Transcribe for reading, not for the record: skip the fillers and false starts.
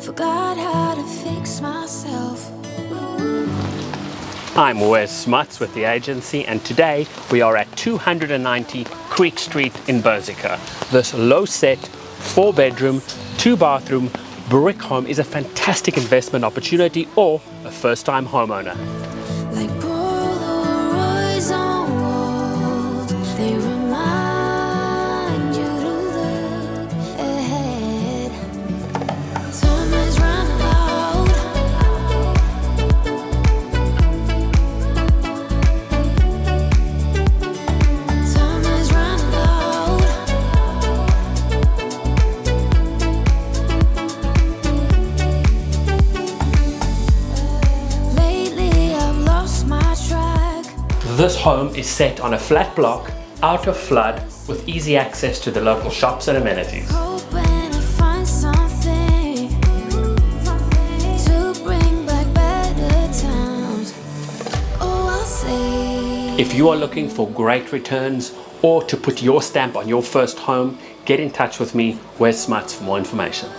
Forgot how to fix myself. I'm Wes Smuts with the agency, and today we are at 290 Creek Street in Berserker. This low-set, 4-bedroom, 2-bathroom brick home is a fantastic investment opportunity or a first-time homeowner. Like Polaroids on walls, they remind you to look ahead. Time is running out. Time is running out. Lately I've lost my track. This home is set on a flat block, out of flood, with easy access to the local shops and amenities. Hoping to find something to bring back better times. Oh, I'll say. If you are looking for great returns or to put your stamp on your first home, get in touch with me, Wes Smuts, for more information.